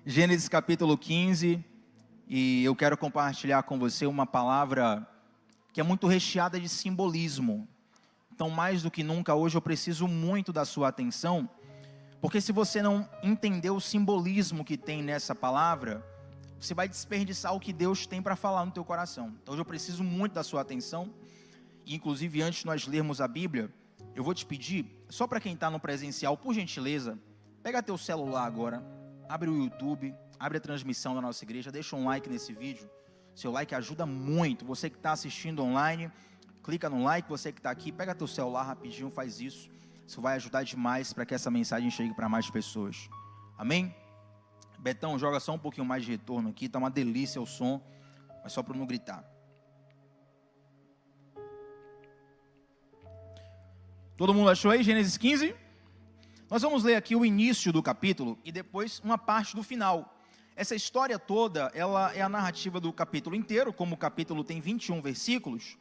Gênesis capítulo 15, e eu quero compartilhar com você uma palavra que é muito recheada de simbolismo. Então, mais do que nunca, hoje eu preciso muito da sua atenção, porque se você não entender o simbolismo que tem nessa palavra, você vai desperdiçar o que Deus tem para falar no teu coração. Então, hoje eu preciso muito da sua atenção, e inclusive antes de nós lermos a Bíblia, eu vou te pedir, só para quem está no presencial, por gentileza, pega teu celular agora, abre o YouTube, abre a transmissão da nossa igreja, deixa um like nesse vídeo. Seu like ajuda muito. Você que está assistindo online, clica no like. Você que está aqui, pega teu celular rapidinho, faz isso. Isso vai ajudar demais para que essa mensagem chegue para mais pessoas. Amém? Betão, joga só um pouquinho mais de retorno aqui. Está uma delícia o som, mas só para não gritar. Todo mundo achou aí? Gênesis 15? Nós vamos ler aqui o início do capítulo e depois uma parte do final. Essa história toda, ela é a narrativa do capítulo inteiro, como o capítulo tem 21 versículos.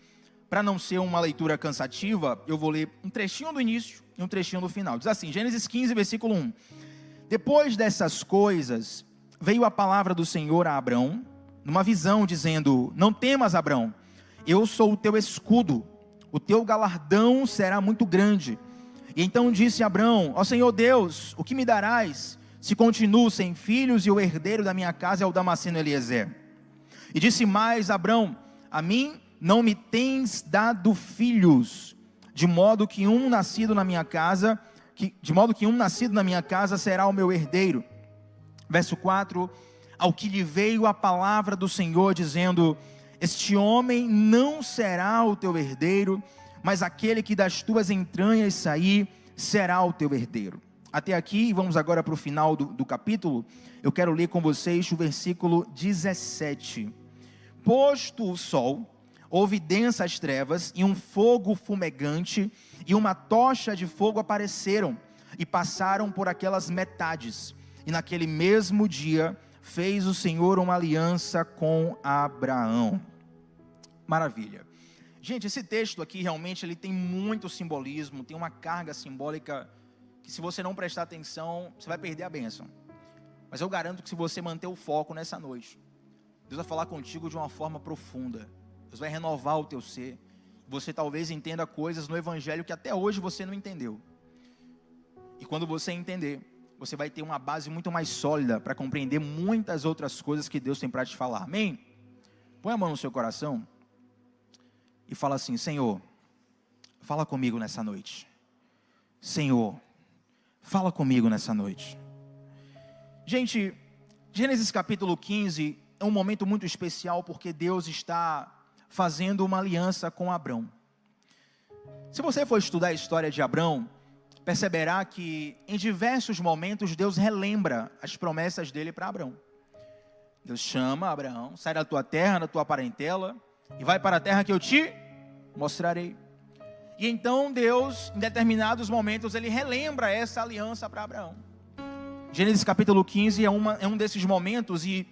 Para não ser uma leitura cansativa, eu vou ler um trechinho do início e um trechinho do final. Diz assim, Gênesis 15, versículo 1. Depois dessas coisas, veio a palavra do Senhor a Abrão, numa visão, dizendo, não temas, Abrão, eu sou o teu escudo, o teu galardão será muito grande. E então disse Abrão, ó Senhor Deus, o que me darás, se continuo sem filhos e o herdeiro da minha casa é o Damasceno Eliezer? E disse mais Abrão, a mim não me tens dado filhos, de modo que um nascido na minha casa será o meu herdeiro. Verso 4, ao que lhe veio a palavra do Senhor, dizendo, este homem não será o teu herdeiro, mas aquele que das tuas entranhas sair, será o teu herdeiro. Até aqui, vamos agora para o final do capítulo, eu quero ler com vocês o versículo 17. Posto o sol, houve densas trevas, e um fogo fumegante, e uma tocha de fogo apareceram, e passaram por aquelas metades, e naquele mesmo dia, fez o Senhor uma aliança com Abraão. Maravilha. Gente, esse texto aqui realmente ele tem muito simbolismo, tem uma carga simbólica que se você não prestar atenção, você vai perder a bênção. Mas eu garanto que se você manter o foco nessa noite, Deus vai falar contigo de uma forma profunda. Deus vai renovar o teu ser. Você talvez entenda coisas no Evangelho que até hoje você não entendeu. E quando você entender, você vai ter uma base muito mais sólida para compreender muitas outras coisas que Deus tem para te falar. Amém? Põe a mão no seu coração e fala assim, Senhor, fala comigo nessa noite. Senhor, fala comigo nessa noite. Gente, Gênesis capítulo 15 é um momento muito especial porque Deus está fazendo uma aliança com Abrão. Se você for estudar a história de Abrão, perceberá que em diversos momentos Deus relembra as promessas dele para Abrão. Deus chama Abraão, sai da tua terra, da tua parentela, e vai para a terra que eu te mostrarei. E então Deus, em determinados momentos, ele relembra essa aliança para Abraão. Gênesis capítulo 15 é um desses momentos, e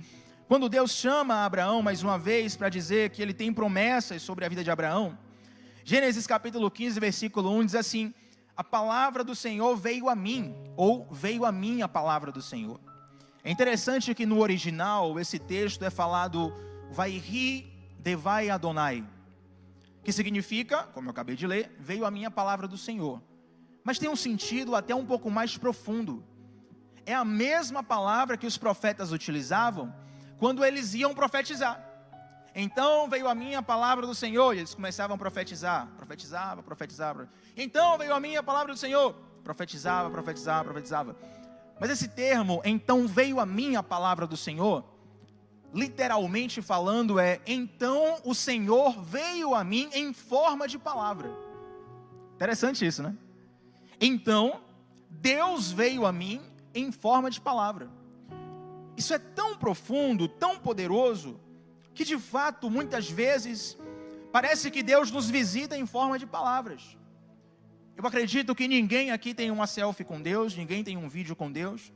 quando Deus chama Abraão mais uma vez para dizer que ele tem promessas sobre a vida de Abraão, Gênesis capítulo 15, versículo 1 diz assim, a palavra do Senhor veio a mim, ou veio a mim a palavra do Senhor. É interessante que no original esse texto é falado, Vaihi devai Adonai, que significa, como eu acabei de ler, veio a minha palavra do Senhor. Mas tem um sentido até um pouco mais profundo. É a mesma palavra que os profetas utilizavam quando eles iam profetizar. Então veio a minha palavra do Senhor, e eles começavam a profetizar. Então veio a minha palavra do Senhor, profetizava. Mas esse termo, então veio a minha palavra do Senhor, literalmente falando então o Senhor veio a mim em forma de palavra. Interessante isso, né? Então, Deus veio a mim em forma de palavra. Isso é tão profundo, tão poderoso, que de fato, muitas vezes, parece que Deus nos visita em forma de palavras. Eu acredito que ninguém aqui tem uma selfie com Deus, ninguém tem um vídeo com Deus.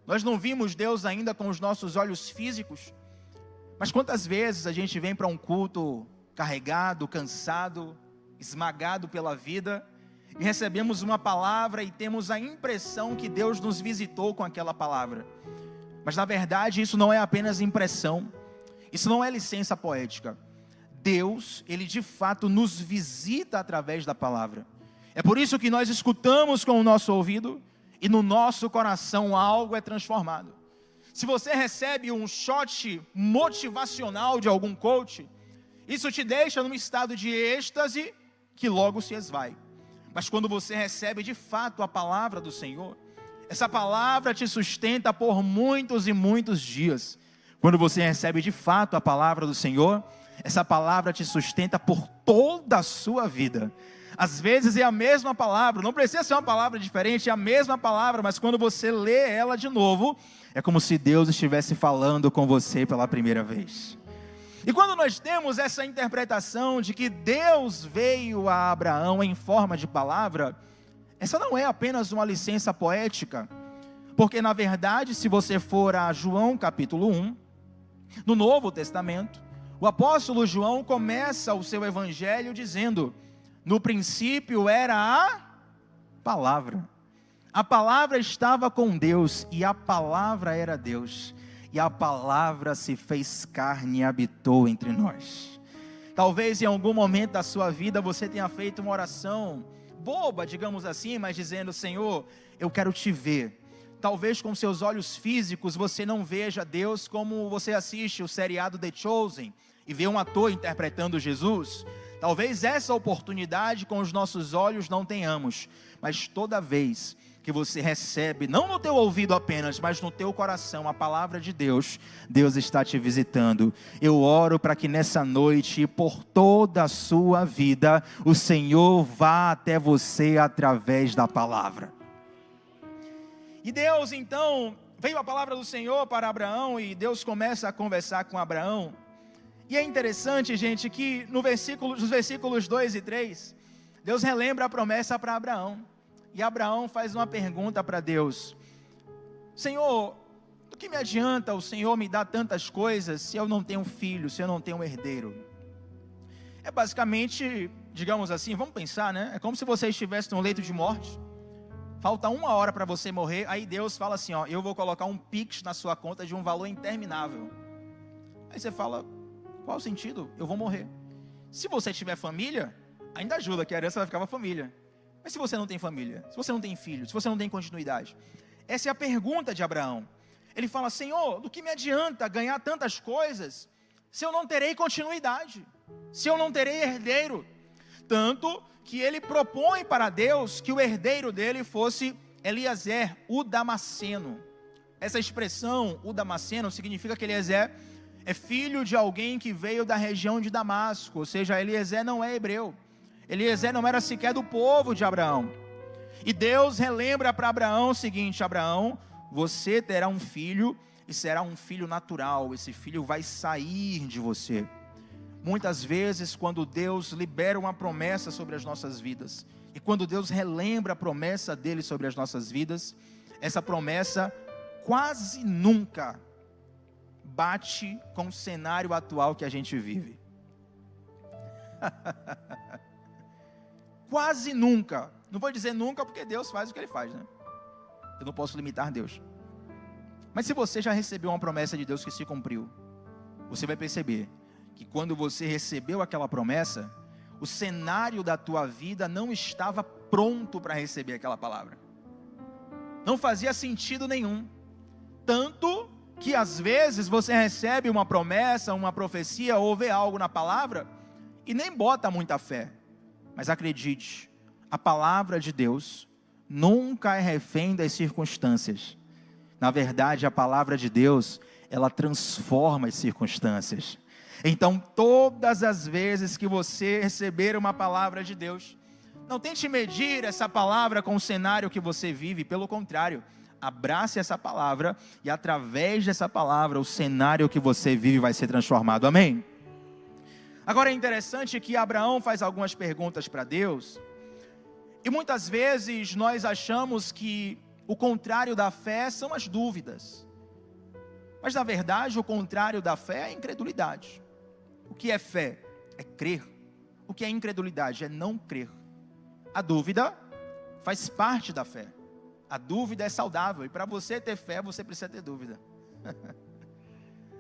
Nós não vimos Deus ainda com os nossos olhos físicos. Mas quantas vezes a gente vem para um culto carregado, cansado, esmagado pela vida, e recebemos uma palavra e temos a impressão que Deus nos visitou com aquela palavra. Mas na verdade isso não é apenas impressão, isso não é licença poética. Deus, Ele de fato nos visita através da palavra. É por isso que nós escutamos com o nosso ouvido e no nosso coração algo é transformado. Se você recebe um shot motivacional de algum coach, isso te deixa num estado de êxtase que logo se esvai. Mas quando você recebe de fato a palavra do Senhor, essa palavra te sustenta por muitos e muitos dias. Quando você recebe de fato a palavra do Senhor, essa palavra te sustenta por toda a sua vida. Às vezes é a mesma palavra, não precisa ser uma palavra diferente, é a mesma palavra, mas quando você lê ela de novo, é como se Deus estivesse falando com você pela primeira vez. E quando nós temos essa interpretação de que Deus veio a Abraão em forma de palavra, essa não é apenas uma licença poética, porque na verdade, se você for a João capítulo 1, no Novo Testamento, o apóstolo João começa o seu evangelho dizendo: no princípio era a palavra. A palavra estava com Deus e a palavra era Deus. E a palavra se fez carne e habitou entre nós. Talvez em algum momento da sua vida você tenha feito uma oração boba, digamos assim, mas dizendo: Senhor, eu quero te ver. Talvez com seus olhos físicos você não veja Deus como você assiste o seriado The Chosen e vê um ator interpretando Jesus. Talvez essa oportunidade com os nossos olhos não tenhamos, mas toda vez que você recebe, não no teu ouvido apenas, mas no teu coração, a palavra de Deus, Deus está te visitando. Eu oro para que nessa noite, por toda a sua vida, o Senhor vá até você através da palavra. E Deus então, veio a palavra do Senhor para Abraão, e Deus começa a conversar com Abraão. E é interessante, gente, que nos versículos 2 e 3, Deus relembra a promessa para Abraão. E Abraão faz uma pergunta para Deus: Senhor, do que me adianta o Senhor me dar tantas coisas se eu não tenho filho, se eu não tenho herdeiro? É basicamente, digamos assim, vamos pensar, né? É como se você estivesse num leito de morte, falta 1 hora para você morrer, aí Deus fala assim, ó, eu vou colocar um Pix na sua conta de um valor interminável. Aí você fala: qual o sentido? Eu vou morrer. Se você tiver família, ainda ajuda, que a herança vai ficar para a família. Mas se você não tem família, se você não tem filho, se você não tem continuidade, essa é a pergunta de Abraão. Ele fala: Senhor, do que me adianta ganhar tantas coisas se eu não terei continuidade, se eu não terei herdeiro? Tanto que ele propõe para Deus que o herdeiro dele fosse Eliezer, o Damasceno. Essa expressão, o Damasceno, significa que Eliezer é filho de alguém que veio da região de Damasco, ou seja, Eliezer não é hebreu. Eliezer não era sequer do povo de Abraão. E Deus relembra para Abraão o seguinte: Abraão, você terá um filho, e será um filho natural, esse filho vai sair de você. Muitas vezes, quando Deus libera uma promessa sobre as nossas vidas, e quando Deus relembra a promessa dele sobre as nossas vidas, essa promessa quase nunca bate com o cenário atual que a gente vive. Quase nunca. Não vou dizer nunca, porque Deus faz o que Ele faz, né? Eu não posso limitar Deus. Mas se você já recebeu uma promessa de Deus que se cumpriu, você vai perceber que quando você recebeu aquela promessa, o cenário da tua vida não estava pronto para receber aquela palavra. Não fazia sentido nenhum. Tanto que às vezes você recebe uma promessa, uma profecia, ou vê algo na palavra e nem bota muita fé. Mas acredite, a palavra de Deus nunca é refém das circunstâncias. Na verdade, a palavra de Deus, ela transforma as circunstâncias. Então, todas as vezes que você receber uma palavra de Deus, não tente medir essa palavra com o cenário que você vive, pelo contrário, abrace essa palavra e através dessa palavra, o cenário que você vive vai ser transformado. Amém? Agora é interessante que Abraão faz algumas perguntas para Deus, e muitas vezes nós achamos que o contrário da fé são as dúvidas, mas na verdade o contrário da fé é a incredulidade. O que é fé? É crer. O que é incredulidade? É não crer. A dúvida faz parte da fé. A dúvida é saudável, e para você ter fé, você precisa ter dúvida.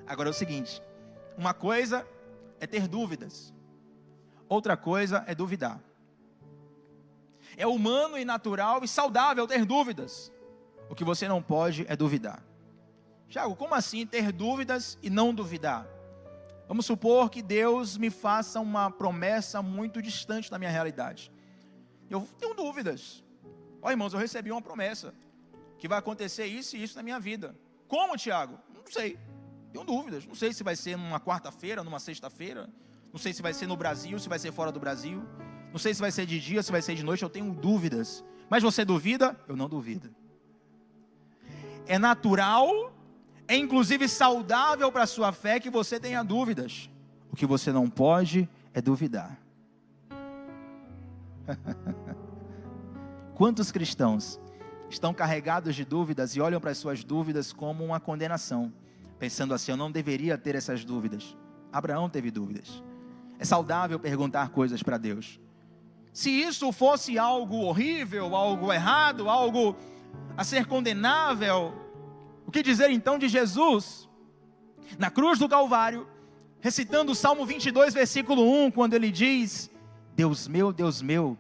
Agora é o seguinte, uma coisa é ter dúvidas, outra coisa é duvidar. É humano e natural e saudável ter dúvidas. O que você não pode é duvidar. Tiago, como assim ter dúvidas e não duvidar? Vamos supor que Deus me faça uma promessa muito distante da minha realidade. Eu tenho dúvidas. Ó, irmãos, eu recebi uma promessa que vai acontecer isso e isso na minha vida. Como, Tiago? Não sei. Tenho dúvidas. Não sei se vai ser numa quarta-feira, numa sexta-feira. Não sei se vai ser no Brasil, se vai ser fora do Brasil. Não sei se vai ser de dia, se vai ser de noite. Eu tenho dúvidas. Mas você duvida? Eu não duvido. É natural, é inclusive saudável para a sua fé que você tenha dúvidas. O que você não pode é duvidar. Quantos cristãos estão carregados de dúvidas e olham para as suas dúvidas como uma condenação, pensando assim, eu não deveria ter essas dúvidas. Abraão teve dúvidas. É saudável perguntar coisas para Deus. Se isso fosse algo horrível, algo errado, algo a ser condenável, o que dizer então de Jesus? Na cruz do Calvário, recitando o Salmo 22, versículo 1, quando ele diz, Deus meu,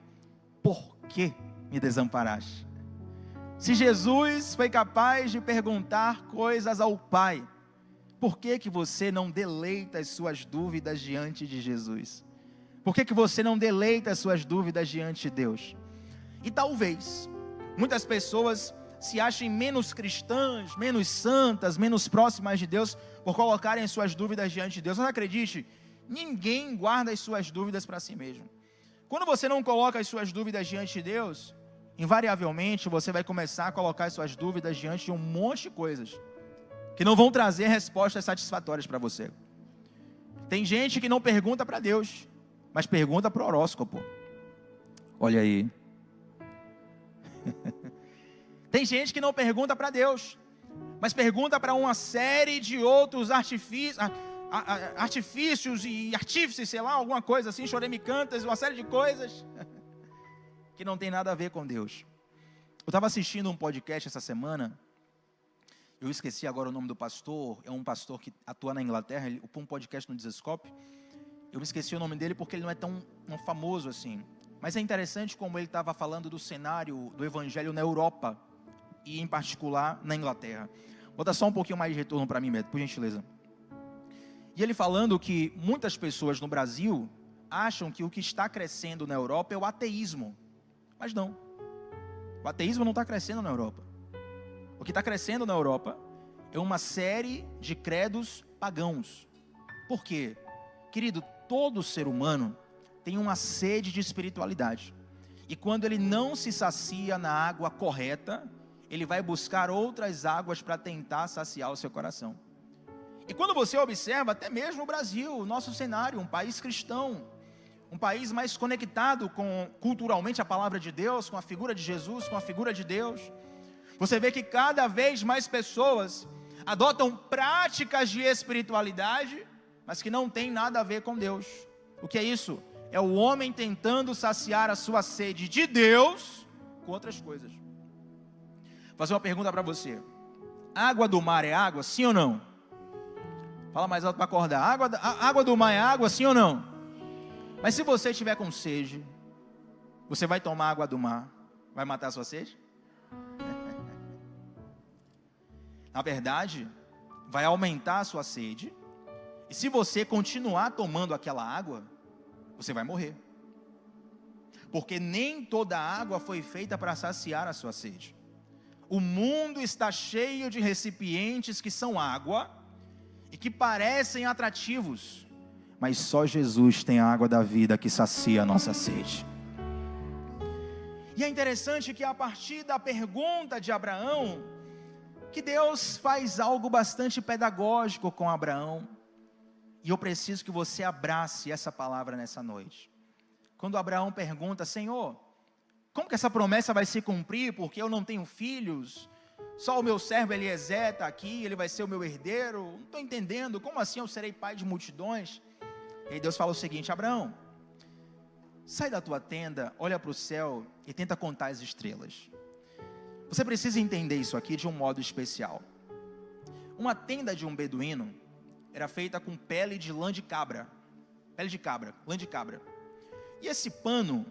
por que me desamparaste? Se Jesus foi capaz de perguntar coisas ao Pai, por que que você não deleita as suas dúvidas diante de Jesus? Por que que você não deleita as suas dúvidas diante de Deus? E talvez, muitas pessoas se achem menos cristãs, menos santas, menos próximas de Deus, por colocarem suas dúvidas diante de Deus. Mas acredite, ninguém guarda as suas dúvidas para si mesmo. Quando você não coloca as suas dúvidas diante de Deus, invariavelmente você vai começar a colocar as suas dúvidas diante de um monte de coisas, que não vão trazer respostas satisfatórias para você. Tem gente que não pergunta para Deus, mas pergunta para o horóscopo. Olha aí. Tem gente que não pergunta para Deus, mas pergunta para uma série de outros artifícios e artífices, sei lá, alguma coisa assim, choremicantas, uma série de coisas que não tem nada a ver com Deus. Eu estava assistindo um podcast essa semana, eu esqueci agora o nome do pastor, é um pastor que atua na Inglaterra, um podcast no Desescope. Eu me esqueci o nome dele porque ele não é tão famoso assim. Mas é interessante como ele estava falando do cenário do evangelho na Europa, e em particular na Inglaterra. Vou dar só um pouquinho mais de retorno para mim, Beto, por gentileza. E ele falando que muitas pessoas no Brasil acham que o que está crescendo na Europa é o ateísmo. Mas não. O ateísmo não está crescendo na Europa. O que está crescendo na Europa é uma série de credos pagãos. Por quê? Querido, todo ser humano tem uma sede de espiritualidade. E quando ele não se sacia na água correta, ele vai buscar outras águas para tentar saciar o seu coração. E quando você observa, até mesmo o Brasil, o nosso cenário, um país cristão, um país mais conectado com, culturalmente, a palavra de Deus, com a figura de Jesus, com a figura de Deus, você vê que cada vez mais pessoas adotam práticas de espiritualidade, mas que não tem nada a ver com Deus. O que é isso? É o homem tentando saciar a sua sede de Deus com outras coisas. Vou fazer uma pergunta para você. Água do mar é água, sim ou não? Fala mais alto para acordar. Água do mar é água, sim ou não? Mas se você estiver com sede, você vai tomar água do mar, vai matar a sua sede? Na verdade, vai aumentar a sua sede. E se você continuar tomando aquela água, você vai morrer. Porque nem toda água foi feita para saciar a sua sede. O mundo está cheio de recipientes que são água e que parecem atrativos, mas só Jesus tem a água da vida que sacia a nossa sede. E é interessante que a partir da pergunta de Abraão, que Deus faz algo bastante pedagógico com Abraão. E eu preciso que você abrace essa palavra nessa noite. Quando Abraão pergunta, Senhor, como que essa promessa vai se cumprir? Porque eu não tenho filhos, só o meu servo Eliezer está aqui, ele vai ser o meu herdeiro. Não estou entendendo, como assim eu serei pai de multidões? E aí Deus fala o seguinte, Abraão, sai da tua tenda, olha para o céu e tenta contar as estrelas. Você precisa entender isso aqui de um modo especial. Uma tenda de um beduíno era feita com pele de lã de cabra. Lã de cabra. E esse pano,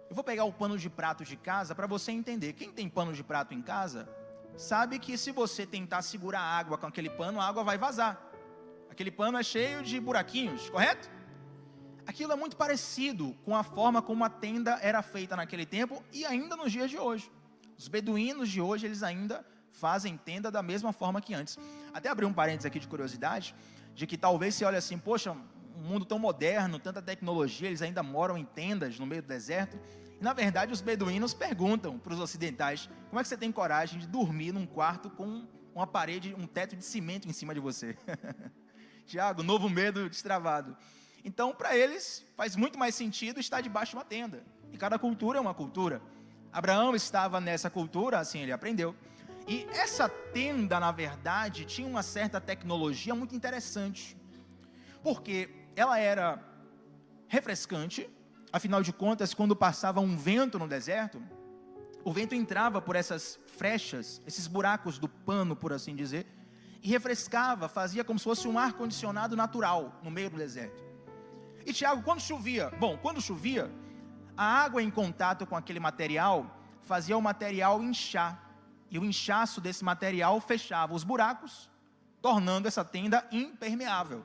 eu vou pegar o pano de prato de casa para você entender. Quem tem pano de prato em casa, sabe que se você tentar segurar a água com aquele pano, a água vai vazar. Aquele pano é cheio de buraquinhos, correto? Aquilo é muito parecido com a forma como a tenda era feita naquele tempo e ainda nos dias de hoje. Os beduínos de hoje, eles ainda fazem tenda da mesma forma que antes. Até abrir um parênteses aqui de curiosidade, de que talvez você olhe assim, poxa, um mundo tão moderno, tanta tecnologia, eles ainda moram em tendas no meio do deserto. E na verdade os beduínos perguntam para os ocidentais, como é que você tem coragem de dormir num quarto com uma parede, um teto de cimento em cima de você? Tiago, novo medo destravado. Então para eles faz muito mais sentido estar debaixo de uma tenda. E cada cultura é uma cultura. Abraão estava nessa cultura, assim ele aprendeu. E essa tenda, na verdade, tinha uma certa tecnologia muito interessante, porque ela era refrescante. Afinal de contas, quando passava um vento no deserto, o vento entrava por essas frechas, esses buracos do pano, por assim dizer, e refrescava, fazia como se fosse um ar-condicionado natural no meio do deserto. E Tiago, quando chovia? Bom, quando chovia, a água em contato com aquele material fazia o material inchar. E o inchaço desse material fechava os buracos, tornando essa tenda impermeável.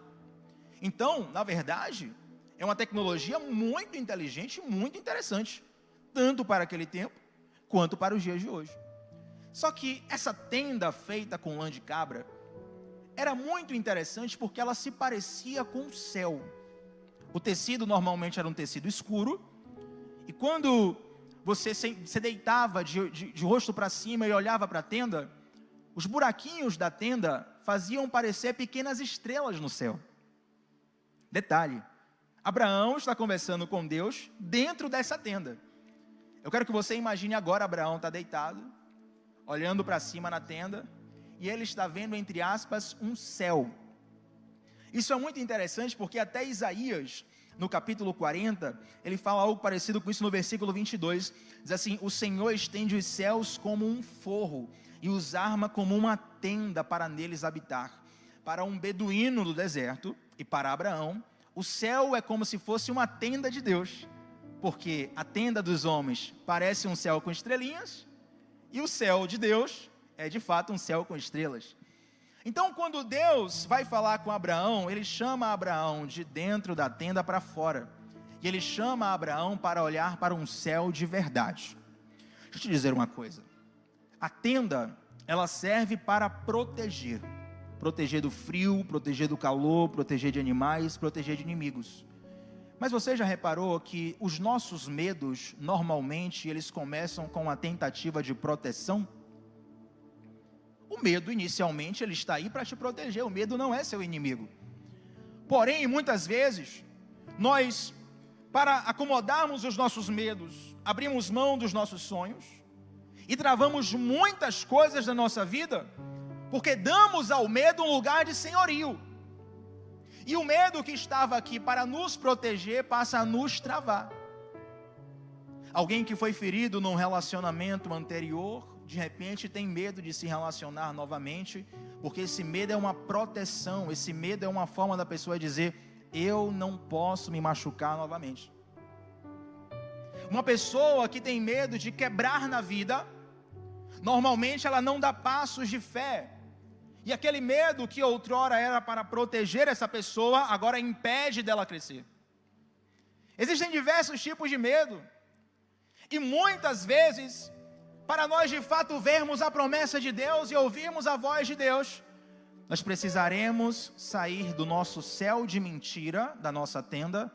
Então, na verdade, é uma tecnologia muito inteligente, muito interessante, tanto para aquele tempo, quanto para os dias de hoje. Só que essa tenda feita com lã de cabra, era muito interessante porque ela se parecia com o céu. O tecido normalmente era um tecido escuro, e quando você se deitava de rosto para cima e olhava para a tenda, os buraquinhos da tenda faziam parecer pequenas estrelas no céu. Detalhe, Abraão está conversando com Deus dentro dessa tenda. Eu quero que você imagine agora, Abraão está deitado, olhando para cima na tenda, e ele está vendo, entre aspas, um céu. Isso é muito interessante porque até Isaías, no capítulo 40, ele fala algo parecido com isso no versículo 22, diz assim: o Senhor estende os céus como um forro, e os arma como uma tenda para neles habitar. Para um beduíno do deserto, e para Abraão, o céu é como se fosse uma tenda de Deus, porque a tenda dos homens parece um céu com estrelinhas, e o céu de Deus é de fato um céu com estrelas. Então, quando Deus vai falar com Abraão, ele chama Abraão de dentro da tenda para fora. E ele chama Abraão para olhar para um céu de verdade. Deixa eu te dizer uma coisa. A tenda, ela serve para proteger. Proteger do frio, proteger do calor, proteger de animais, proteger de inimigos. Mas você já reparou que os nossos medos, normalmente, eles começam com a tentativa de proteção? O medo, inicialmente, ele está aí para te proteger. O medo não é seu inimigo. Porém, muitas vezes, nós, para acomodarmos os nossos medos, abrimos mão dos nossos sonhos e travamos muitas coisas da nossa vida, porque damos ao medo um lugar de senhorio. E o medo que estava aqui para nos proteger passa a nos travar. Alguém que foi ferido num relacionamento anterior, de repente tem medo de se relacionar novamente, porque esse medo é uma proteção, esse medo é uma forma da pessoa dizer: eu não posso me machucar novamente. Uma pessoa que tem medo de quebrar na vida, normalmente ela não dá passos de fé, e aquele medo que outrora era para proteger essa pessoa, agora impede dela crescer. Existem diversos tipos de medo, e muitas vezes, para nós de fato vermos a promessa de Deus e ouvirmos a voz de Deus, nós precisaremos sair do nosso céu de mentira, da nossa tenda,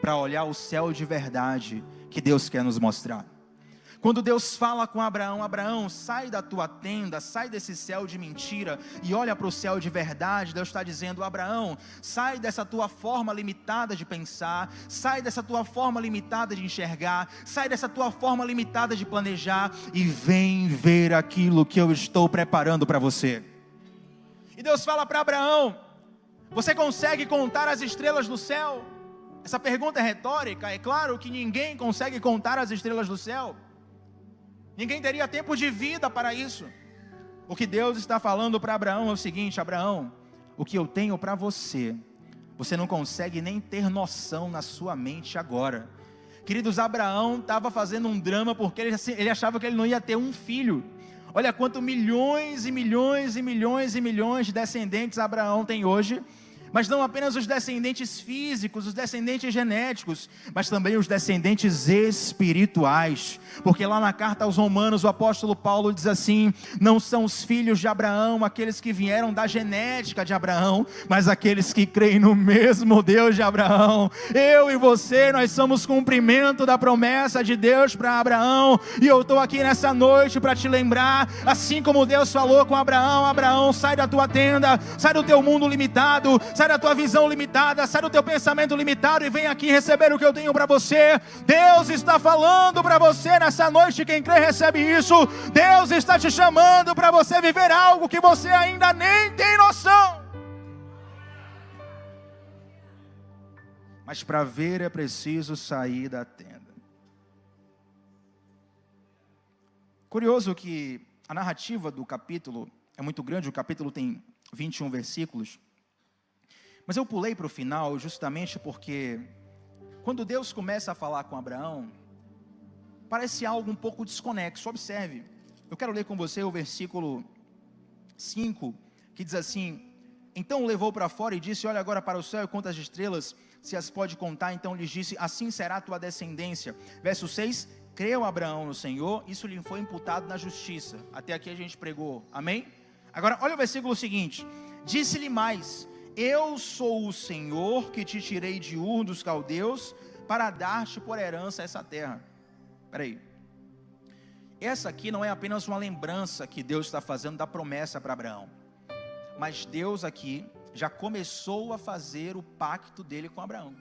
para olhar o céu de verdade que Deus quer nos mostrar. Quando Deus fala com Abraão: Abraão, sai da tua tenda, sai desse céu de mentira e olha para o céu de verdade, Deus está dizendo: Abraão, sai dessa tua forma limitada de pensar, sai dessa tua forma limitada de enxergar, sai dessa tua forma limitada de planejar e vem ver aquilo que eu estou preparando para você. E Deus fala para Abraão: você consegue contar as estrelas do céu? Essa pergunta é retórica, é claro que ninguém consegue contar as estrelas do céu. Ninguém teria tempo de vida para isso. O que Deus está falando para Abraão é o seguinte: Abraão, o que eu tenho para você, você não consegue nem ter noção na sua mente agora. Queridos, Abraão estava fazendo um drama porque ele achava que ele não ia ter um filho. Olha quanto milhões e milhões e milhões e milhões de descendentes Abraão tem hoje. Mas não apenas os descendentes físicos, os descendentes genéticos, mas também os descendentes espirituais. Porque lá na carta aos Romanos, o apóstolo Paulo diz assim: não são os filhos de Abraão aqueles que vieram da genética de Abraão, mas aqueles que creem no mesmo Deus de Abraão. Eu e você, nós somos cumprimento da promessa de Deus para Abraão. E eu estou aqui nessa noite para te lembrar, assim como Deus falou com Abraão: Abraão, sai da tua tenda, sai do teu mundo limitado, sai da tua visão limitada, sai do teu pensamento limitado e vem aqui receber o que eu tenho para você. Deus está falando para você nessa noite, quem crê recebe isso. Deus está te chamando para você viver algo que você ainda nem tem noção. Mas para ver é preciso sair da tenda. Curioso que a narrativa do capítulo é muito grande, o capítulo tem 21 versículos. Mas eu pulei para o final justamente porque quando Deus começa a falar com Abraão, parece algo um pouco desconexo. Observe, eu quero ler com você o versículo 5, que diz assim: então o levou para fora e disse: olha agora para o céu e conta as estrelas, se as pode contar. Então lhes disse: assim será a tua descendência. Verso 6, creu Abraão no Senhor, isso lhe foi imputado na justiça. Até aqui a gente pregou, amém? Agora olha o versículo seguinte: disse-lhe mais: eu sou o Senhor que te tirei de Ur dos caldeus para dar-te por herança essa terra. Espera aí, essa aqui não é apenas uma lembrança que Deus está fazendo da promessa para Abraão, mas Deus aqui já começou a fazer o pacto dele com Abraão.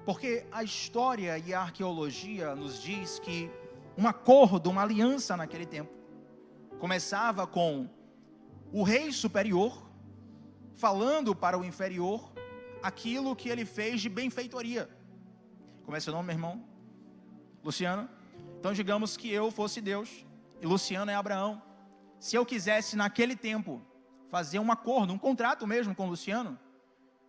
Porque a história e a arqueologia nos diz que um acordo, uma aliança naquele tempo, começava com o rei superior falando para o inferior aquilo que ele fez de benfeitoria. Como é seu nome, meu irmão? Luciano. Então digamos que eu fosse Deus e Luciano é Abraão. Se eu quisesse naquele tempo fazer um acordo, um contrato mesmo com Luciano,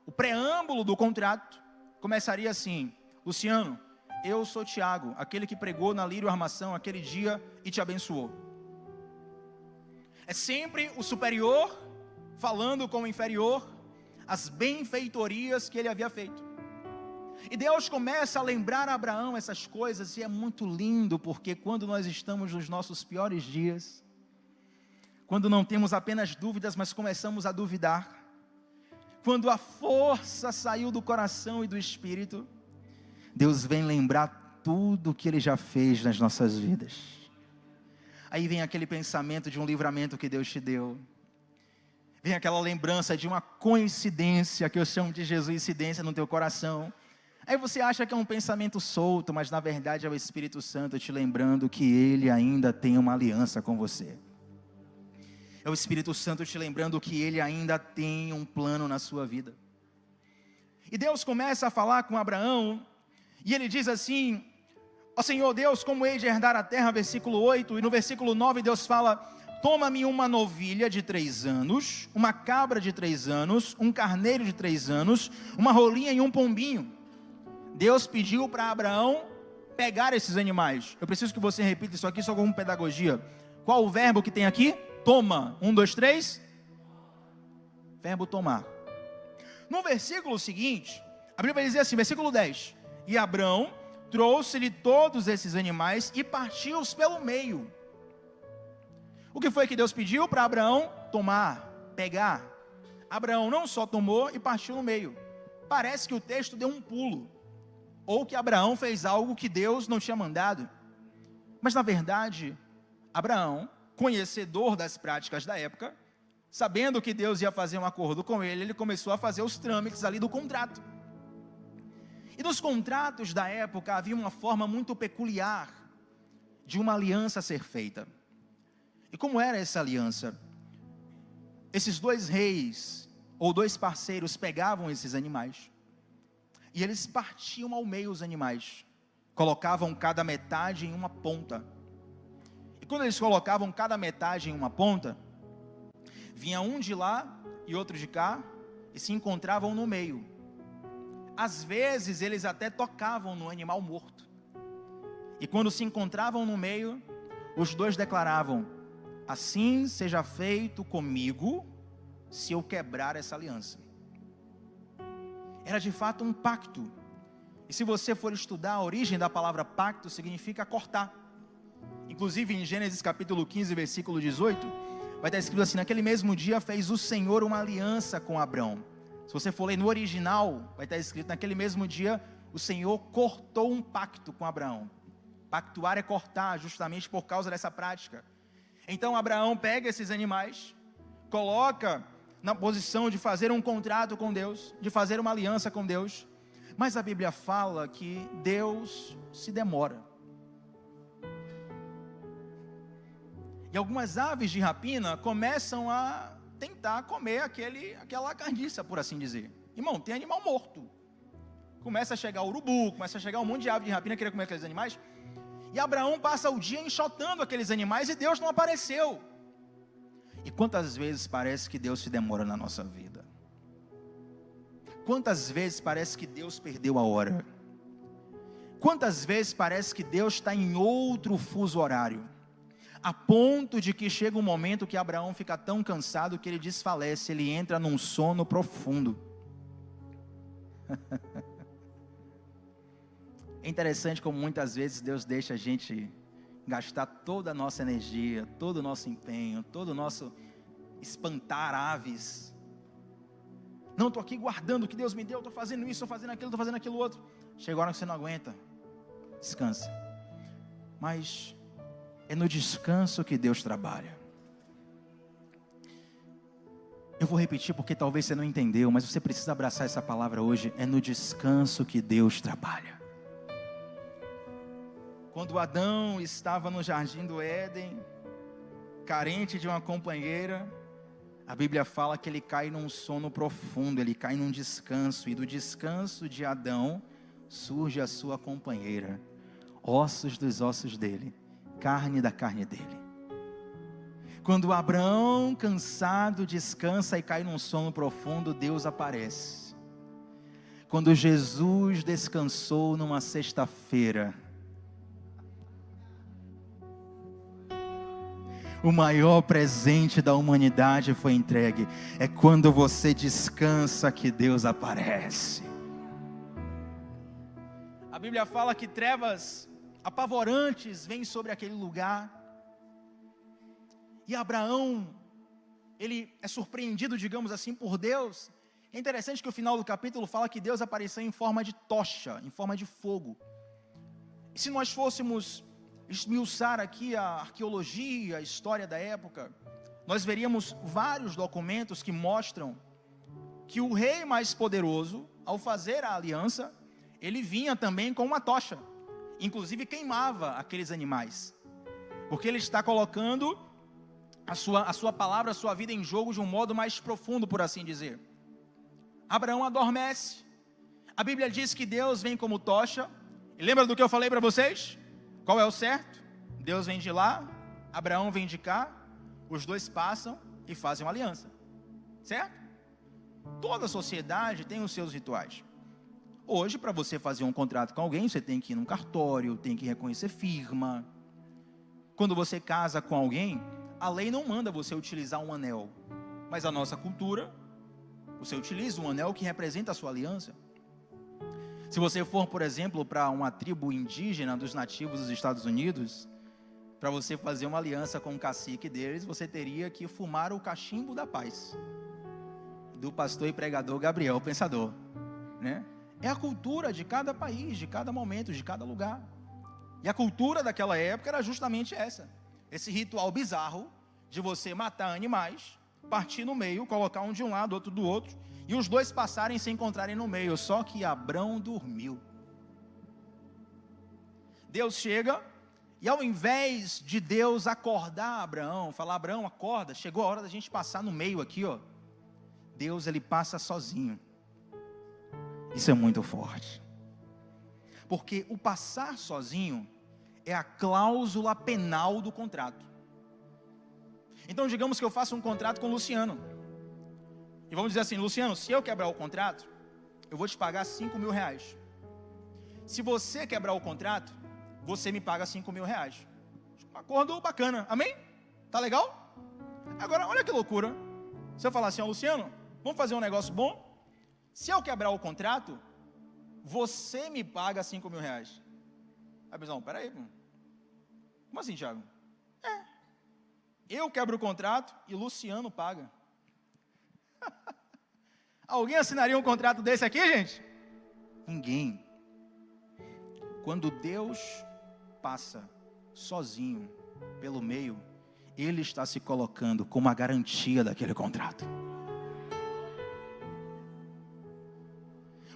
o preâmbulo do contrato começaria assim: Luciano, eu sou Tiago, aquele que pregou na Lírio Armação aquele dia e te abençoou. É sempre o superior falando com o inferior as benfeitorias que ele havia feito. E Deus começa a lembrar a Abraão essas coisas, e é muito lindo, porque quando nós estamos nos nossos piores dias, quando não temos apenas dúvidas, mas começamos a duvidar, quando a força saiu do coração e do espírito, Deus vem lembrar tudo o que Ele já fez nas nossas vidas. Aí vem aquele pensamento de um livramento que Deus te deu, vem aquela lembrança de uma coincidência, que eu chamo de Jesuicidência, no teu coração. Aí você acha que é um pensamento solto, mas na verdade é o Espírito Santo te lembrando que Ele ainda tem uma aliança com você. É o Espírito Santo te lembrando que Ele ainda tem um plano na sua vida. E Deus começa a falar com Abraão, e Ele diz assim: ó Senhor Deus, como hei de herdar a terra, versículo 8, e no versículo 9 Deus fala: toma-me uma novilha de 3 anos, uma cabra de 3 anos, um carneiro de 3 anos, uma rolinha e um pombinho. Deus pediu para Abraão pegar esses animais. Eu preciso que você repita isso aqui só com pedagogia. Qual o verbo que tem aqui? Toma. 1, 2, 3. Verbo tomar. No versículo seguinte, a Bíblia vai dizer assim, versículo 10. E Abraão trouxe-lhe todos esses animais e partiu-os pelo meio. O que foi que Deus pediu para Abraão? Tomar, pegar. Abraão não só tomou e partiu no meio. Parece que o texto deu um pulo, ou que Abraão fez algo que Deus não tinha mandado. Mas na verdade, Abraão, conhecedor das práticas da época, sabendo que Deus ia fazer um acordo com ele, ele começou a fazer os trâmites ali do contrato. E nos contratos da época havia uma forma muito peculiar de uma aliança ser feita. E como era essa aliança? Esses 2 reis, ou 2 parceiros, pegavam esses animais, e eles partiam ao meio os animais, colocavam cada metade em uma ponta. E quando eles colocavam cada metade em uma ponta, vinha um de lá e outro de cá, e se encontravam no meio. Às vezes eles até tocavam no animal morto. E quando se encontravam no meio, os dois declaravam: assim seja feito comigo, se eu quebrar essa aliança. Era de fato um pacto. E se você for estudar a origem da palavra pacto, significa cortar. Inclusive em Gênesis capítulo 15, versículo 18, vai estar escrito assim: naquele mesmo dia fez o Senhor uma aliança com Abrão. Se você for ler no original, vai estar escrito: naquele mesmo dia o Senhor cortou um pacto com Abraão. Pactuar é cortar, justamente por causa dessa prática. Então Abraão pega esses animais, coloca na posição de fazer um contrato com Deus, de fazer uma aliança com Deus. Mas a Bíblia fala que Deus se demora. E algumas aves de rapina começam a tentar comer aquela carniça, por assim dizer. Irmão, tem animal morto. Começa a chegar urubu, começa a chegar um monte de ave de rapina querer comer aqueles animais. E Abraão passa o dia enxotando aqueles animais e Deus não apareceu. E quantas vezes parece que Deus se demora na nossa vida? Quantas vezes parece que Deus perdeu a hora? Quantas vezes parece que Deus está em outro fuso horário? A ponto de que chega um momento que Abraão fica tão cansado que ele desfalece, ele entra num sono profundo. É interessante como muitas vezes Deus deixa a gente gastar toda a nossa energia, todo o nosso empenho, todo o nosso espantar aves. Não, estou aqui guardando o que Deus me deu, estou fazendo isso, estou fazendo aquilo, estou fazendo aquilo outro. Chega a hora que você não aguenta, descansa. Mas é no descanso que Deus trabalha. Eu vou repetir porque talvez você não entendeu, mas você precisa abraçar essa palavra hoje. É no descanso que Deus trabalha. Quando Adão estava no jardim do Éden, carente de uma companheira, a Bíblia fala que ele cai num sono profundo, ele cai num descanso, e do descanso de Adão surge a sua companheira, ossos dos ossos dele, carne da carne dele. Quando Abraão, cansado, descansa e cai num sono profundo, Deus aparece. Quando Jesus descansou numa sexta-feira, o maior presente da humanidade foi entregue. É quando você descansa que Deus aparece. A Bíblia fala que trevas apavorantes vêm sobre aquele lugar. E Abraão, ele é surpreendido, digamos assim, por Deus. É interessante que o final do capítulo fala que Deus apareceu em forma de tocha, em forma de fogo. E se nós fôssemos esmiuçar aqui a arqueologia, a história da época, nós veríamos vários documentos que mostram que o rei mais poderoso, ao fazer a aliança, ele vinha também com uma tocha, inclusive queimava aqueles animais, porque ele está colocando a sua palavra, a sua vida em jogo de um modo mais profundo, por assim dizer. Abraão adormece, a Bíblia diz que Deus vem como tocha, e lembra do que eu falei para vocês? Qual é o certo? Deus vem de lá, Abraão vem de cá, os dois passam e fazem uma aliança, certo? Toda sociedade tem os seus rituais. Hoje, para você fazer um contrato com alguém, você tem que ir num cartório, tem que reconhecer firma. Quando você casa com alguém, a lei não manda você utilizar um anel, mas a nossa cultura, você utiliza um anel que representa a sua aliança. Se você for, por exemplo, para uma tribo indígena dos nativos dos Estados Unidos, para você fazer uma aliança com o cacique deles, você teria que fumar o cachimbo da paz, do pastor e pregador Gabriel Pensador, né? É a cultura de cada país, de cada momento, de cada lugar. E a cultura daquela época era justamente essa, esse ritual bizarro de você matar animais, partir no meio, colocar um de um lado, outro do outro, e os dois passarem e se encontrarem no meio. Só que Abrão dormiu. Deus chega, e ao invés de Deus acordar Abraão, falar: Abraão, acorda, chegou a hora da gente passar no meio aqui, ó. Deus, ele passa sozinho. Isso é muito forte. Porque o passar sozinho é a cláusula penal do contrato. Então, digamos que eu faço um contrato com o Luciano. E vamos dizer assim: Luciano, se eu quebrar o contrato, eu vou te pagar 5 mil reais. Se você quebrar o contrato, você me paga 5 mil reais. Um acordo bacana, amém? Tá legal? Agora, olha que loucura. Se eu falar assim: ó, Luciano, vamos fazer um negócio bom? Se eu quebrar o contrato, você me paga 5 mil reais. Aí, pessoal, peraí. Como assim, Thiago? Eu quebro o contrato e o Luciano paga. Alguém assinaria um contrato desse aqui, gente? Ninguém. Quando Deus passa sozinho pelo meio, Ele está se colocando como a garantia daquele contrato.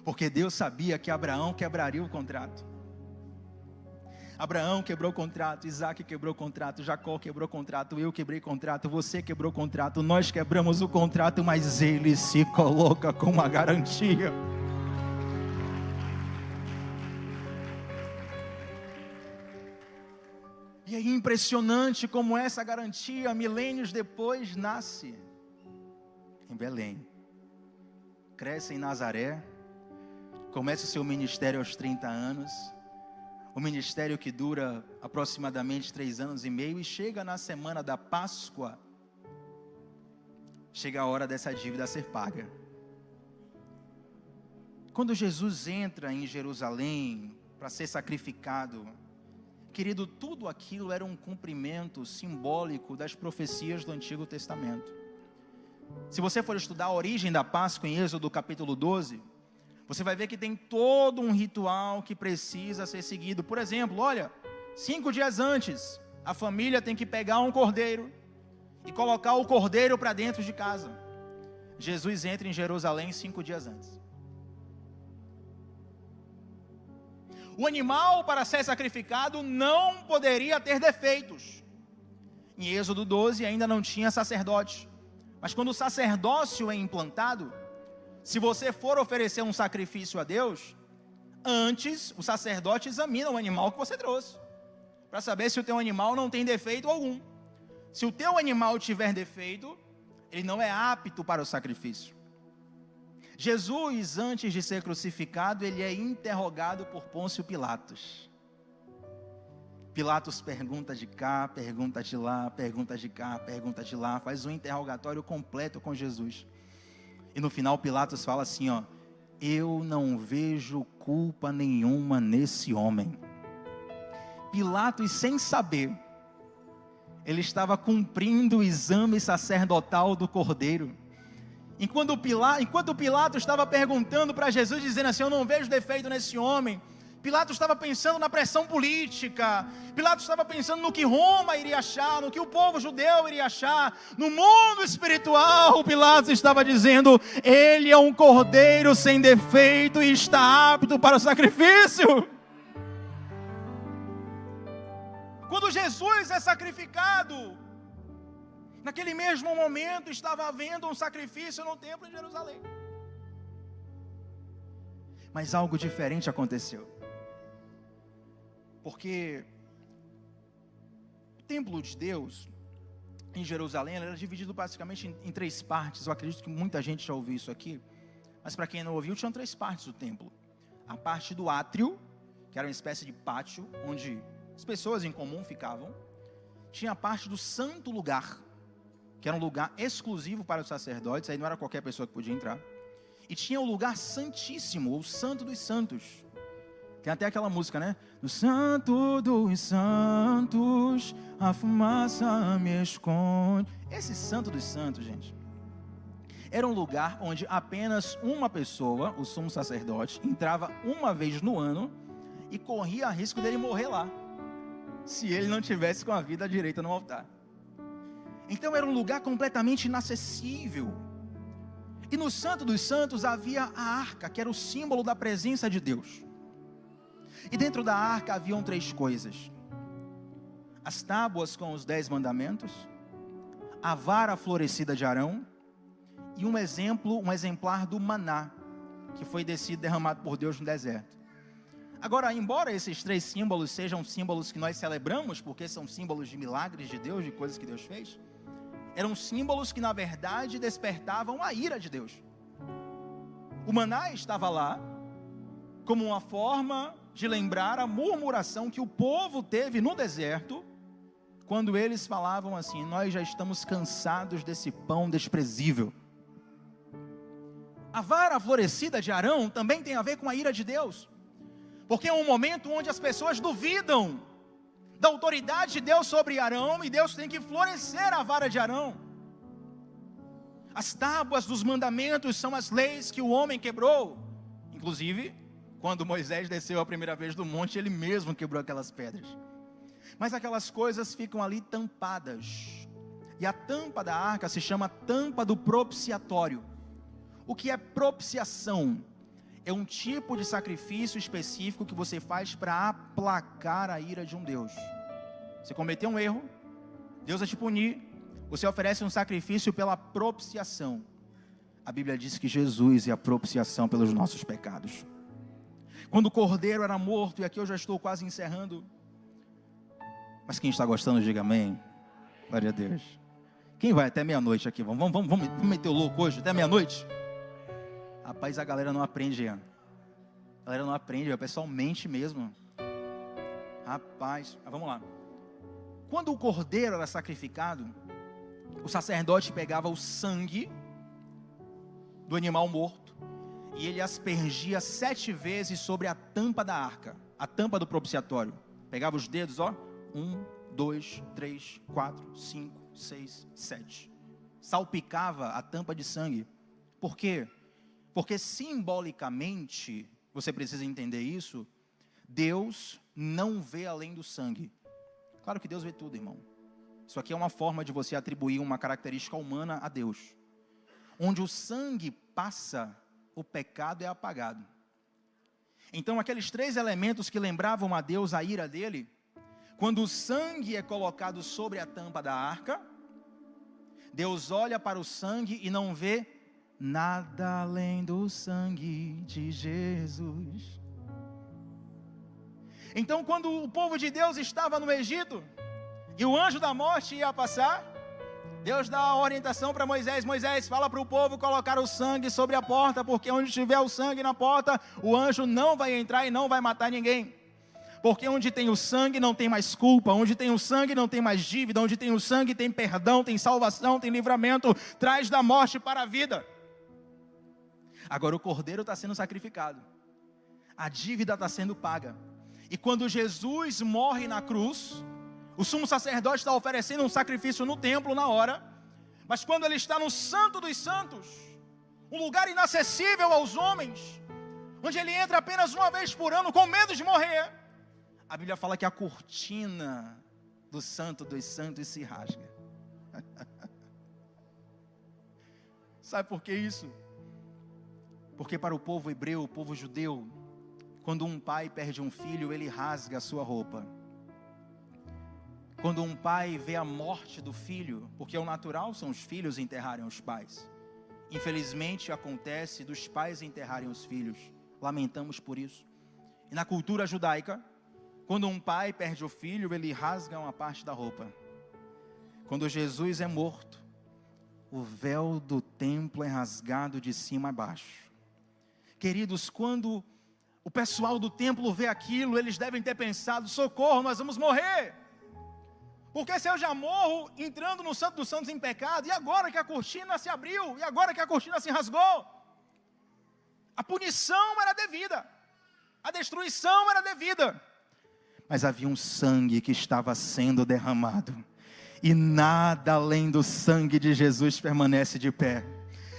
Porque Deus sabia que Abraão quebraria o contrato. Abraão quebrou o contrato, Isaac quebrou o contrato, Jacó quebrou o contrato, eu quebrei o contrato, você quebrou o contrato, nós quebramos o contrato, mas Ele se coloca com uma garantia. E é impressionante como essa garantia, milênios depois, nasce em Belém, cresce em Nazaré, começa o seu ministério aos 30 anos, o ministério que dura aproximadamente 3 anos e meio, e chega na semana da Páscoa, chega a hora dessa dívida ser paga. Quando Jesus entra em Jerusalém para ser sacrificado, querido, tudo aquilo era um cumprimento simbólico das profecias do Antigo Testamento. Se você for estudar a origem da Páscoa em Êxodo capítulo 12, você vai ver que tem todo um ritual que precisa ser seguido. Por exemplo, olha, 5 dias antes, a família tem que pegar um cordeiro e colocar o cordeiro para dentro de casa. Jesus entra em Jerusalém 5 dias antes. O animal para ser sacrificado não poderia ter defeitos. Em Êxodo 12 ainda não tinha sacerdote. Mas quando o sacerdócio é implantado, se você for oferecer um sacrifício a Deus, antes o sacerdote examina o animal que você trouxe, para saber se o teu animal não tem defeito algum. Se o teu animal tiver defeito, ele não é apto para o sacrifício. Jesus, antes de ser crucificado, ele é interrogado por Pôncio Pilatos. Pilatos pergunta de cá, pergunta de lá, pergunta de cá, pergunta de lá, faz um interrogatório completo com Jesus. E no final Pilatos fala assim, ó: eu não vejo culpa nenhuma nesse homem. Pilatos, sem saber, ele estava cumprindo o exame sacerdotal do cordeiro. Enquanto Pilatos estava perguntando para Jesus, dizendo assim: eu não vejo defeito nesse homem, Pilatos estava pensando na pressão política, Pilatos estava pensando no que Roma iria achar, no que o povo judeu iria achar. No mundo espiritual, Pilatos estava dizendo: ele é um cordeiro sem defeito e está apto para o sacrifício. Quando Jesus é sacrificado, naquele mesmo momento estava havendo um sacrifício no templo de Jerusalém. Mas algo diferente aconteceu. Porque o templo de Deus em Jerusalém era dividido basicamente em 3 partes. Eu acredito que muita gente já ouviu isso aqui, mas para quem não ouviu, tinham 3 partes do templo. A parte do átrio, que era uma espécie de pátio, onde as pessoas em comum ficavam. Tinha a parte do santo lugar, que era um lugar exclusivo para os sacerdotes, aí não era qualquer pessoa que podia entrar. E tinha o lugar santíssimo, o santo dos santos. Tem até aquela música, né? No santo dos santos, a fumaça me esconde. Esse santo dos santos, gente, era um lugar onde apenas uma pessoa, o sumo sacerdote, entrava uma vez no ano e corria a risco dele morrer lá, se ele não tivesse com a vida direita no altar. Então era um lugar completamente inacessível. E no Santo dos Santos havia a arca, que era o símbolo da presença de Deus. E dentro da arca haviam 3 coisas: as tábuas com os 10 mandamentos, a vara florescida de Arão e um exemplar do maná, que foi descido, derramado por Deus no deserto. Agora, embora esses 3 símbolos sejam símbolos que nós celebramos, porque são símbolos de milagres de Deus, de coisas que Deus fez, eram símbolos que na verdade despertavam a ira de Deus. O maná estava lá como uma forma de lembrar a murmuração que o povo teve no deserto, quando eles falavam assim: nós já estamos cansados desse pão desprezível. A vara florescida de Arão também tem a ver com a ira de Deus, porque é um momento onde as pessoas duvidam da autoridade de Deus sobre Arão, e Deus tem que florescer a vara de Arão. As tábuas dos mandamentos são as leis que o homem quebrou. Inclusive, quando Moisés desceu a primeira vez do monte, ele mesmo quebrou aquelas pedras. Mas aquelas coisas ficam ali tampadas. E a tampa da arca se chama tampa do propiciatório. O que é propiciação? É um tipo de sacrifício específico que você faz para aplacar a ira de um Deus. Você cometeu um erro, Deus vai te punir, você oferece um sacrifício pela propiciação. A Bíblia diz que Jesus é a propiciação pelos nossos pecados. Quando o cordeiro era morto, e aqui eu já estou quase encerrando, mas quem está gostando, diga amém. Glória a Deus. Quem vai até meia-noite aqui? Vamos meter o louco hoje, até meia-noite? Rapaz, a galera não aprende, Ian. A galera não aprende, o pessoal mente mesmo. Rapaz, vamos lá. Quando o cordeiro era sacrificado, o sacerdote pegava o sangue do animal morto e ele aspergia 7 vezes sobre a tampa da arca, a tampa do propiciatório. Pegava os dedos, 1, 2, 3, 4, 5, 6, 7. Salpicava a tampa de sangue. Por quê? Porque simbolicamente, você precisa entender isso, Deus não vê além do sangue. Claro que Deus vê tudo, irmão. Isso aqui é uma forma de você atribuir uma característica humana a Deus. Onde o sangue passa, o pecado é apagado. Então aqueles 3 elementos que lembravam a Deus a ira dele, quando o sangue é colocado sobre a tampa da arca, Deus olha para o sangue e não vê nada além do sangue de Jesus. Então quando o povo de Deus estava no Egito, e o anjo da morte ia passar, Deus dá a orientação para Moisés: Moisés, fala para o povo colocar o sangue sobre a porta, porque onde tiver o sangue na porta, o anjo não vai entrar e não vai matar ninguém. Porque onde tem o sangue não tem mais culpa, onde tem o sangue não tem mais dívida, onde tem o sangue tem perdão, tem salvação, tem livramento, traz da morte para a vida. Agora o cordeiro está sendo sacrificado, a dívida está sendo paga, e quando Jesus morre na cruz, o sumo sacerdote está oferecendo um sacrifício no templo na hora, mas quando ele está no Santo dos Santos, um lugar inacessível aos homens, onde ele entra apenas uma vez por ano com medo de morrer, a Bíblia fala que a cortina do Santo dos Santos se rasga. Sabe por que isso? Porque para o povo hebreu, o povo judeu, quando um pai perde um filho, ele rasga a sua roupa. Quando um pai vê a morte do filho, porque o natural são os filhos enterrarem os pais. Infelizmente acontece dos pais enterrarem os filhos. Lamentamos por isso. E na cultura judaica, quando um pai perde o filho, ele rasga uma parte da roupa. Quando Jesus é morto, o véu do templo é rasgado de cima a baixo. Queridos, quando o pessoal do templo vê aquilo, eles devem ter pensado: socorro, nós vamos morrer. Porque se eu já morro entrando no Santo dos Santos em pecado, e agora que a cortina se abriu, e agora que a cortina se rasgou? A punição era devida, a destruição era devida, mas havia um sangue que estava sendo derramado, e nada além do sangue de Jesus permanece de pé.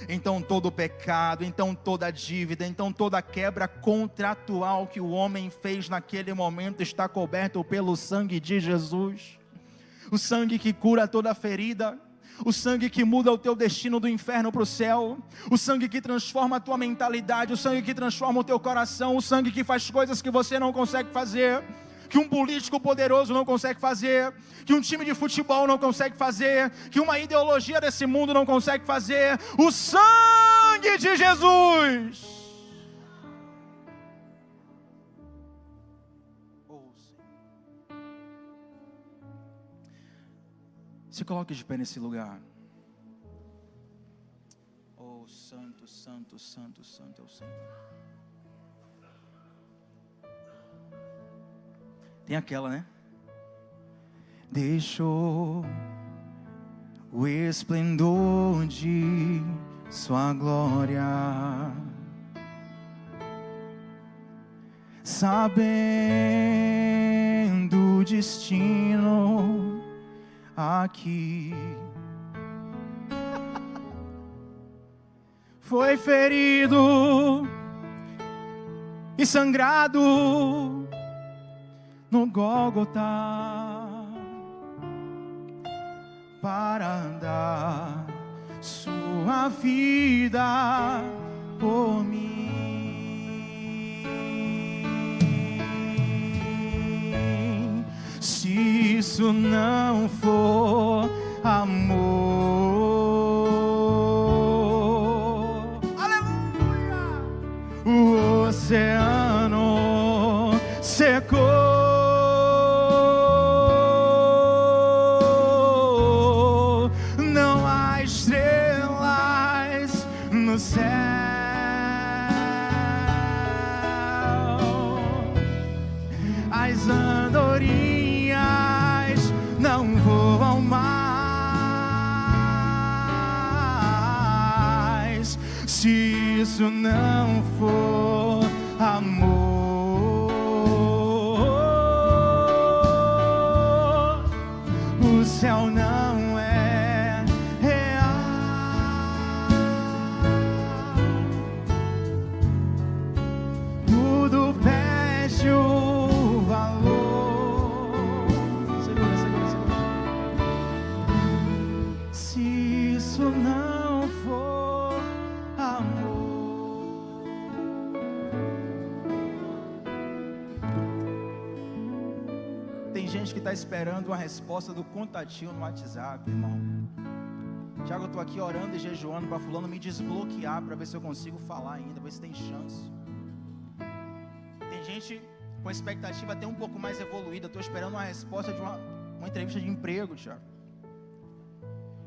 Então todo pecado, então toda dívida, então toda quebra contratual que o homem fez naquele momento está coberto pelo sangue de Jesus. O sangue que cura toda ferida, o sangue que muda o teu destino do inferno para o céu, o sangue que transforma a tua mentalidade, o sangue que transforma o teu coração, o sangue que faz coisas que você não consegue fazer, que um político poderoso não consegue fazer, que um time de futebol não consegue fazer, que uma ideologia desse mundo não consegue fazer. O sangue de Jesus. Se coloque de pé nesse lugar. Oh, santo, santo, santo, santo é o Senhor. Tem aquela, né? Deixou o esplendor de sua glória, sabendo o destino aqui. Foi ferido e sangrado no Gólgota para dar sua vida por mim. Se isso não for amor, aleluia! O oceano secou. No céu, as andorinhas não voam mais. Se isso não for amor, o céu não é real. Tudo perde o valor. Segura, segura, segura. Se isso não for amor. Tem gente que está esperando uma resposta do contatinho no WhatsApp, irmão. Tiago, eu estou aqui orando e jejuando para fulano me desbloquear, para ver se eu consigo falar ainda, ver se tem chance. Tem gente com a expectativa até um pouco mais evoluída. Estou esperando uma resposta de uma entrevista de emprego, Tiago.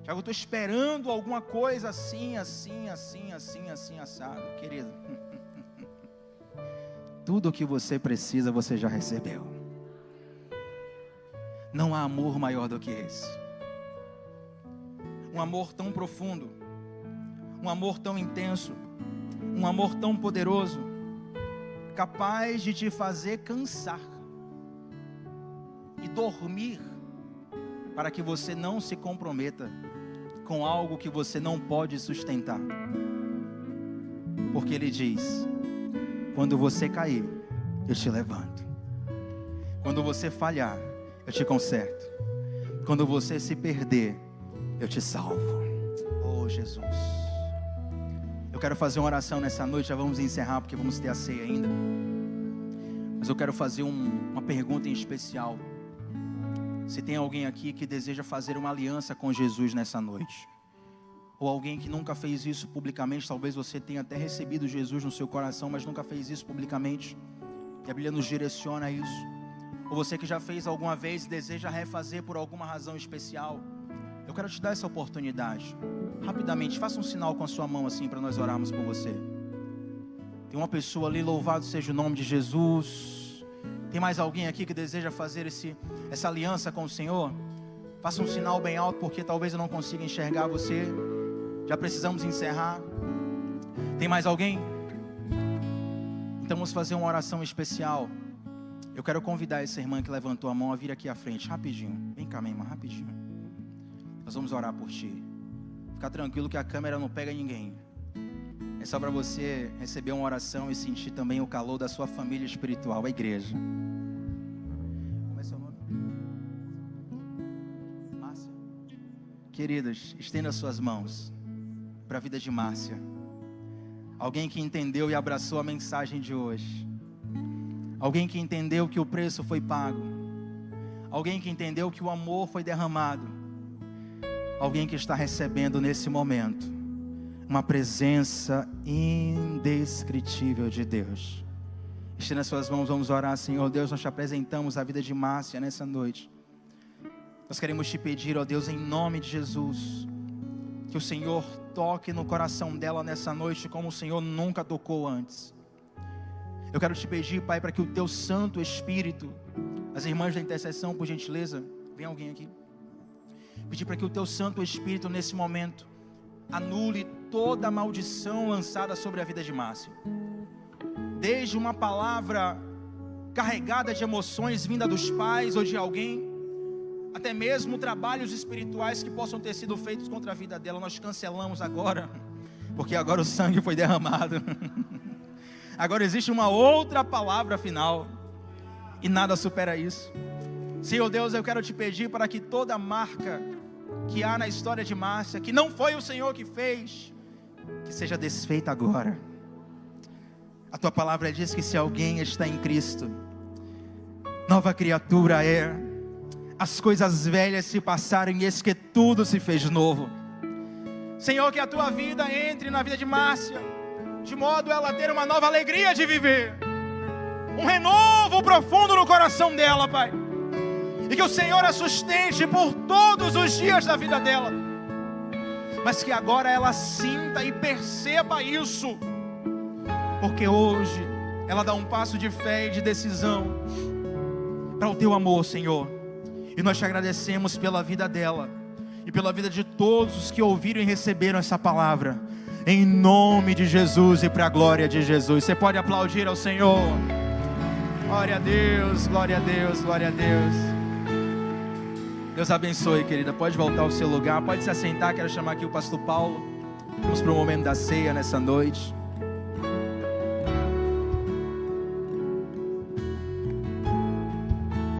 Tiago, eu estou esperando alguma coisa assim, assado. Querido, tudo o que você precisa, você já recebeu. Não há amor maior do que esse. Um amor tão profundo, um amor tão intenso, um amor tão poderoso, capaz de te fazer cansar e dormir, para que você não se comprometa com algo que você não pode sustentar. Porque Ele diz: quando você cair, eu te levanto. Quando você falhar, eu te conserto. Quando você se perder, eu te salvo. Oh, Jesus. Eu quero fazer uma oração nessa noite. Já vamos encerrar, porque vamos ter a ceia ainda. Mas eu quero fazer uma pergunta em especial. Se tem alguém aqui que deseja fazer uma aliança com Jesus nessa noite, ou alguém que nunca fez isso publicamente, talvez você tenha até recebido Jesus no seu coração, mas nunca fez isso publicamente, e a Bíblia nos direciona a isso. Ou você que já fez alguma vez e deseja refazer por alguma razão especial, eu quero te dar essa oportunidade. Rapidamente, faça um sinal com a sua mão assim, para nós orarmos por você. Tem uma pessoa ali, louvado seja o nome de Jesus. Tem mais alguém aqui que deseja fazer essa aliança com o Senhor? Faça um sinal bem alto, porque talvez eu não consiga enxergar você. Já precisamos encerrar. Tem mais alguém? Então vamos fazer uma oração especial. Eu quero convidar essa irmã que levantou a mão a vir aqui à frente, rapidinho. Vem cá, minha irmã, rapidinho. Nós vamos orar por ti. Fica tranquilo que a câmera não pega ninguém. É só para você receber uma oração e sentir também o calor da sua família espiritual, a igreja. Como é seu nome? Márcia. Queridas, estenda suas mãos para a vida de Márcia. Alguém que entendeu e abraçou a mensagem de hoje. Alguém que entendeu que o preço foi pago. Alguém que entendeu que o amor foi derramado. Alguém que está recebendo nesse momento uma presença indescritível de Deus. Estenda suas mãos, vamos orar. Senhor Deus, nós te apresentamos a vida de Márcia nessa noite. Nós queremos te pedir, ó Deus, em nome de Jesus, que o Senhor toque no coração dela nessa noite como o Senhor nunca tocou antes. Eu quero te pedir, Pai, para que o teu Santo Espírito, as irmãs da intercessão, por gentileza, vem alguém aqui. Pedir para que o teu Santo Espírito nesse momento anule toda a maldição lançada sobre a vida de Márcio. Desde uma palavra carregada de emoções vinda dos pais ou de alguém, até mesmo trabalhos espirituais que possam ter sido feitos contra a vida dela, nós cancelamos agora, porque agora o sangue foi derramado. Agora existe uma outra palavra final, e nada supera isso. Senhor Deus, eu quero te pedir para que toda marca que há na história de Márcia, que não foi o Senhor que fez, que seja desfeita agora. A tua palavra diz que se alguém está em Cristo, nova criatura é. As coisas velhas se passaram e eis que tudo se fez novo. Senhor, que a tua vida entre na vida de Márcia, de modo a ela ter uma nova alegria de viver, um renovo profundo no coração dela, Pai, e que o Senhor a sustente por todos os dias da vida dela, mas que agora ela sinta e perceba isso, porque hoje ela dá um passo de fé e de decisão para o teu amor, Senhor. E nós te agradecemos pela vida dela e pela vida de todos os que ouviram e receberam essa palavra, em nome de Jesus e para a glória de Jesus. Você pode aplaudir ao Senhor. Glória a Deus, glória a Deus, glória a Deus. Deus abençoe, querida. Pode voltar ao seu lugar, pode se assentar. Quero chamar aqui o pastor Paulo. Vamos para o momento da ceia nessa noite.